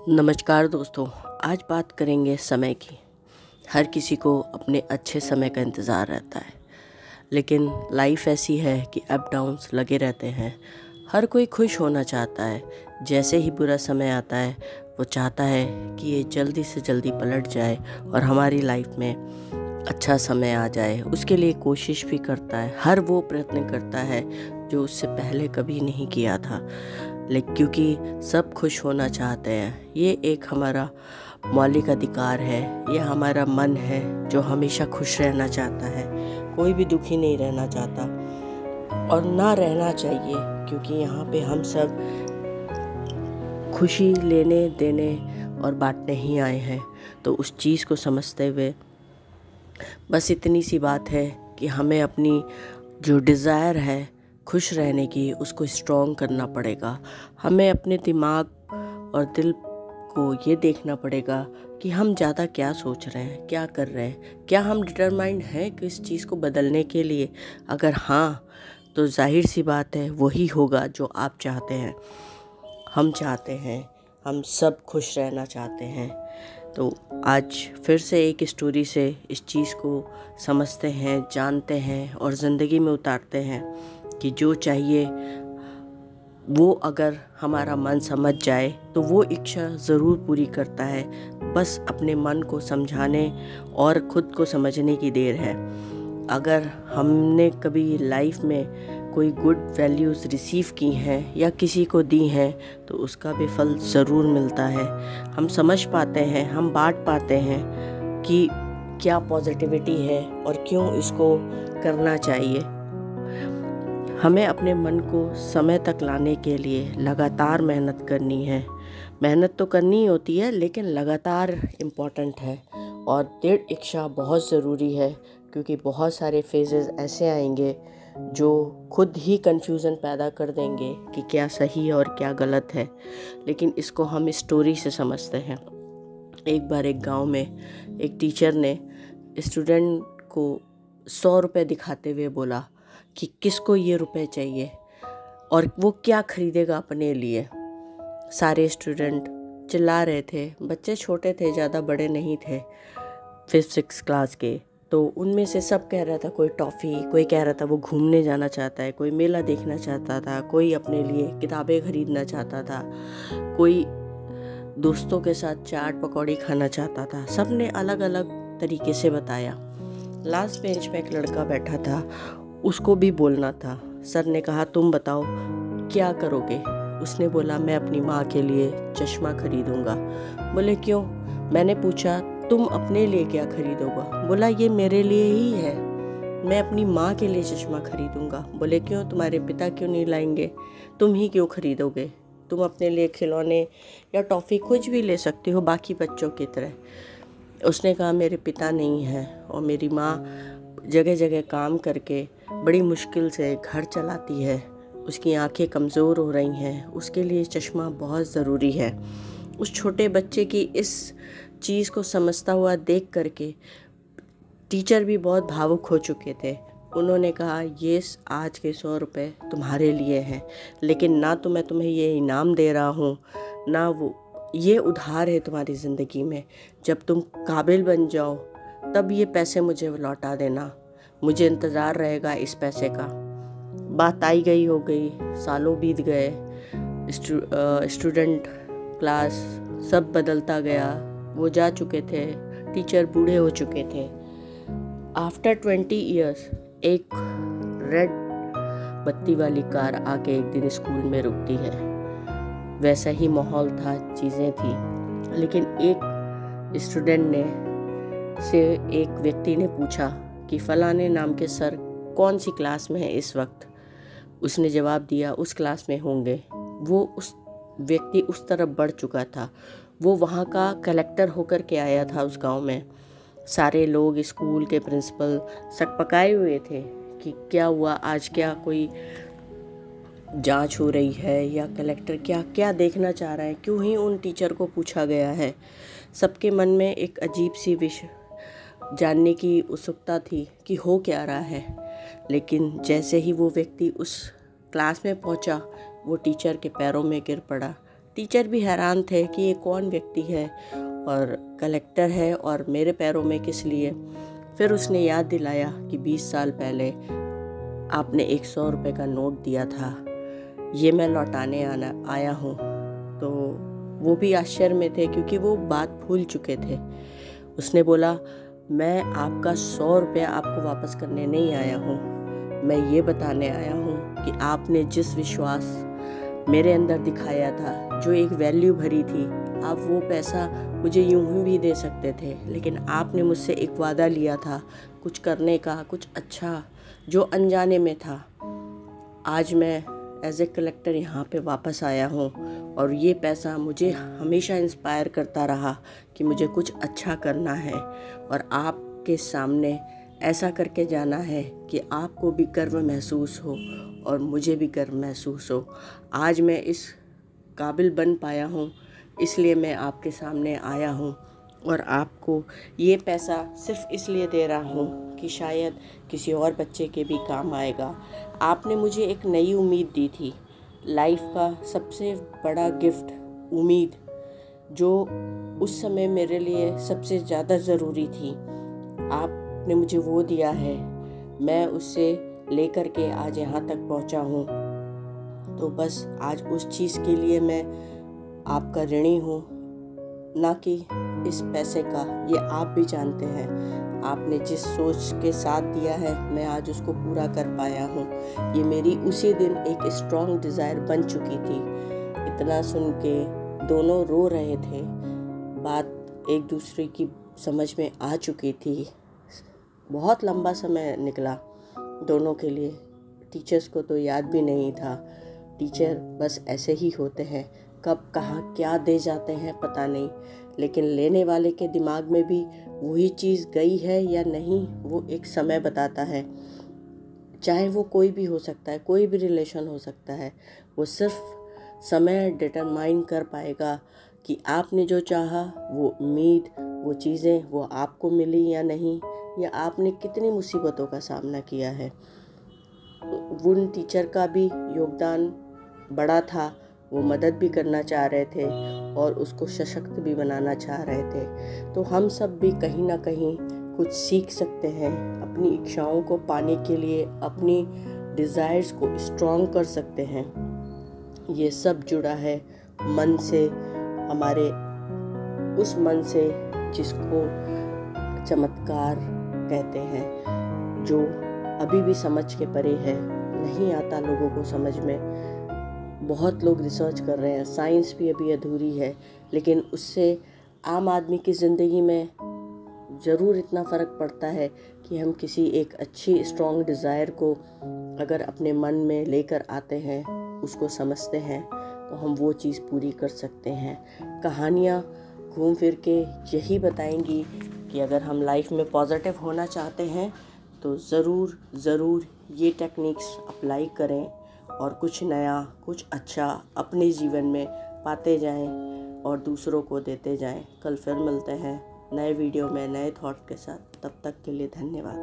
नमस्कार दोस्तों। आज बात करेंगे समय की। हर किसी को अपने अच्छे समय का इंतज़ार रहता है, लेकिन लाइफ ऐसी है कि अप डाउन्स लगे रहते हैं। हर कोई खुश होना चाहता है। जैसे ही बुरा समय आता है वो चाहता है कि ये जल्दी से जल्दी पलट जाए और हमारी लाइफ में अच्छा समय आ जाए। उसके लिए कोशिश भी करता है, हर वो प्रयत्न करता है जो उससे पहले कभी नहीं किया था। लेकिन क्योंकि सब खुश होना चाहते हैं, ये एक हमारा मौलिक अधिकार है। ये हमारा मन है जो हमेशा खुश रहना चाहता है। कोई भी दुखी नहीं रहना चाहता और ना रहना चाहिए, क्योंकि यहाँ पे हम सब खुशी लेने देने और बांटने ही आए हैं। तो उस चीज़ को समझते हुए बस इतनी सी बात है कि हमें अपनी जो डिज़ायर है खुश रहने की, उसको स्ट्रॉन्ग करना पड़ेगा। हमें अपने दिमाग और दिल को ये देखना पड़ेगा कि हम ज़्यादा क्या सोच रहे हैं, क्या कर रहे हैं, क्या हम डिटरमाइंड हैं कि इस चीज़ को बदलने के लिए। अगर हाँ, तो जाहिर सी बात है वही होगा जो आप चाहते हैं, हम चाहते हैं। हम सब खुश रहना चाहते हैं। तो आज फिर से एक स्टोरी से इस चीज़ को समझते हैं, जानते हैं और ज़िंदगी में उतारते हैं कि जो चाहिए वो अगर हमारा मन समझ जाए तो वो इच्छा ज़रूर पूरी करता है। बस अपने मन को समझाने और ख़ुद को समझने की देर है। अगर हमने कभी लाइफ में कोई गुड वैल्यूज़ रिसीव की हैं या किसी को दी हैं तो उसका भी फल ज़रूर मिलता है। हम समझ पाते हैं, हम बांट पाते हैं कि क्या पॉजिटिविटी है और क्यों इसको करना चाहिए। हमें अपने मन को समय तक लाने के लिए लगातार मेहनत करनी है। मेहनत तो करनी ही होती है, लेकिन लगातार इम्पॉर्टेंट है और दृढ़ इच्छा बहुत ज़रूरी है, क्योंकि बहुत सारे फेजेस ऐसे आएंगे जो खुद ही कन्फ्यूज़न पैदा कर देंगे कि क्या सही और क्या गलत है। लेकिन इसको हम स्टोरी से समझते हैं। एक बार एक गांव में एक टीचर ने स्टूडेंट को 100 रुपये दिखाते हुए बोला कि किसको ये रुपए चाहिए और वो क्या खरीदेगा अपने लिए। सारे स्टूडेंट चिल्ला रहे थे। बच्चे छोटे थे, ज़्यादा बड़े नहीं थे, 5th-6th क्लास के। तो उनमें से सब कह रहा था कोई टॉफ़ी, कोई कह रहा था वो घूमने जाना चाहता है, कोई मेला देखना चाहता था, कोई अपने लिए किताबें खरीदना चाहता था, कोई दोस्तों के साथ चाट पकौड़ी खाना चाहता था। सब ने अलग अलग तरीके से बताया। लास्ट बेंच पे एक लड़का बैठा था, उसको भी बोलना था। सर ने कहा तुम बताओ क्या करोगे। उसने बोला मैं अपनी माँ के लिए चश्मा खरीदूंगा। बोले क्यों? मैंने पूछा तुम अपने लिए क्या खरीदोगा? बोला ये मेरे लिए ही है, मैं अपनी माँ के लिए चश्मा खरीदूंगा। बोले क्यों? तुम्हारे पिता क्यों नहीं लाएंगे? तुम ही क्यों खरीदोगे? तुम अपने लिए खिलौने या टॉफ़ी कुछ भी ले सकती हो बाकी बच्चों की तरह। उसने कहा मेरे पिता नहीं है और मेरी माँ जगह जगह काम करके बड़ी मुश्किल से घर चलाती है, उसकी आंखें कमज़ोर हो रही हैं, उसके लिए चश्मा बहुत ज़रूरी है। उस छोटे बच्चे की इस चीज़ को समझता हुआ देख करके टीचर भी बहुत भावुक हो चुके थे। उन्होंने कहा ये आज के 100 रुपये तुम्हारे लिए हैं, लेकिन ना तो मैं तुम्हें ये इनाम दे रहा हूँ, ना वो, ये उधार है तुम्हारी ज़िंदगी में। जब तुम काबिल बन जाओ तब ये पैसे मुझे लौटा देना, मुझे इंतज़ार रहेगा इस पैसे का। बात आई गई हो गई, सालों बीत गए, स्टूडेंट क्लास सब बदलता गया। वो जा चुके थे, टीचर बूढ़े हो चुके थे। आफ्टर 20 ईयर्स एक रेड बत्ती वाली कार आके एक दिन स्कूल में रुकती है। वैसा ही माहौल था, चीज़ें थी, लेकिन एक स्टूडेंट ने से एक व्यक्ति ने पूछा कि फलाने नाम के सर कौन सी क्लास में है इस वक्त। उसने जवाब दिया उस क्लास में होंगे। वो उस व्यक्ति उस तरफ बढ़ चुका था। वो वहाँ का कलेक्टर होकर के आया था उस गांव में। सारे लोग, स्कूल के प्रिंसिपल सकपकाए हुए थे कि क्या हुआ आज, क्या कोई जांच हो रही है या कलेक्टर क्या क्या देखना चाह रहा है, क्यों ही उन टीचर को पूछा गया है। सबके मन में एक अजीब सी विषय जानने की उत्सुकता थी कि हो क्या रहा है। लेकिन जैसे ही वो व्यक्ति उस क्लास में पहुंचा, वो टीचर के पैरों में गिर पड़ा। टीचर भी हैरान थे कि ये कौन व्यक्ति है और कलेक्टर है और मेरे पैरों में किस लिए। फिर उसने याद दिलाया कि 20 साल पहले आपने 100 रुपये का नोट दिया था, ये मैं लौटाने आया हूँ। तो वो भी आश्चर्य में थे क्योंकि वो बात भूल चुके थे। उसने बोला, मैं आपका 100 रुपया आपको वापस करने नहीं आया हूँ, मैं ये बताने आया हूँ कि आपने जिस विश्वास मेरे अंदर दिखाया था, जो एक वैल्यू भरी थी, आप वो पैसा मुझे यूं ही दे सकते थे, लेकिन आपने मुझसे एक वादा लिया था कुछ करने का, कुछ अच्छा जो अनजाने में था। आज मैं एज ए कलेक्टर यहाँ पे वापस आया हूँ और ये पैसा मुझे हमेशा इंस्पायर करता रहा कि मुझे कुछ अच्छा करना है और आपके सामने ऐसा करके जाना है कि आपको भी गर्व महसूस हो और मुझे भी गर्व महसूस हो। आज मैं इस काबिल बन पाया हूँ, इसलिए मैं आपके सामने आया हूँ और आपको ये पैसा सिर्फ इसलिए दे रहा हूँ कि शायद किसी और बच्चे के भी काम आएगा। आपने मुझे एक नई उम्मीद दी थी, लाइफ का सबसे बड़ा गिफ्ट उम्मीद, जो उस समय मेरे लिए सबसे ज़्यादा ज़रूरी थी। आपने मुझे वो दिया है, मैं उससे लेकर के आज यहाँ तक पहुँचा हूँ। तो बस आज उस चीज़ के लिए मैं आपका ऋणी हूँ, ना कि इस पैसे का। ये आप भी जानते हैं, आपने जिस सोच के साथ दिया है मैं आज उसको पूरा कर पाया हूँ। ये मेरी उसी दिन एक स्ट्रॉन्ग डिज़ायर बन चुकी थी। इतना सुन के दोनों रो रहे थे, बात एक दूसरे की समझ में आ चुकी थी। बहुत लंबा समय निकला दोनों के लिए। टीचर्स को तो याद भी नहीं था, टीचर बस ऐसे ही होते हैं, कब कहाँ क्या दे जाते हैं पता नहीं, लेकिन लेने वाले के दिमाग में भी वही चीज़ गई है या नहीं, वो एक समय बताता है। चाहे वो कोई भी हो सकता है, कोई भी रिलेशन हो सकता है, वो सिर्फ समय डिटरमाइन कर पाएगा कि आपने जो चाहा, वो उम्मीद, वो चीज़ें वो आपको मिली या नहीं, या आपने कितनी मुसीबतों का सामना किया है। उन टीचर का भी योगदान बड़ा था, वो मदद भी करना चाह रहे थे और उसको सशक्त भी बनाना चाह रहे थे। तो हम सब भी कहीं ना कहीं कुछ सीख सकते हैं, अपनी इच्छाओं को पाने के लिए अपनी डिज़ायर्स को स्ट्रॉन्ग कर सकते हैं। ये सब जुड़ा है मन से, हमारे उस मन से जिसको चमत्कार कहते हैं, जो अभी भी समझ के परे है, नहीं आता लोगों को समझ में। बहुत लोग रिसर्च कर रहे हैं, साइंस भी अभी अधूरी है, लेकिन उससे आम आदमी की ज़िंदगी में ज़रूर इतना फ़र्क पड़ता है कि हम किसी एक अच्छी स्ट्रॉन्ग डिज़ायर को अगर अपने मन में लेकर आते हैं, उसको समझते हैं, तो हम वो चीज़ पूरी कर सकते हैं। कहानियाँ घूम फिर के यही बताएंगी कि अगर हम लाइफ में पॉजिटिव होना चाहते हैं तो ज़रूर ये टेक्निक्स अप्लाई करें और कुछ नया, कुछ अच्छा अपने जीवन में पाते जाएं और दूसरों को देते जाएं। कल फिर मिलते हैं नए वीडियो में नए थॉट के साथ। तब तक के लिए धन्यवाद।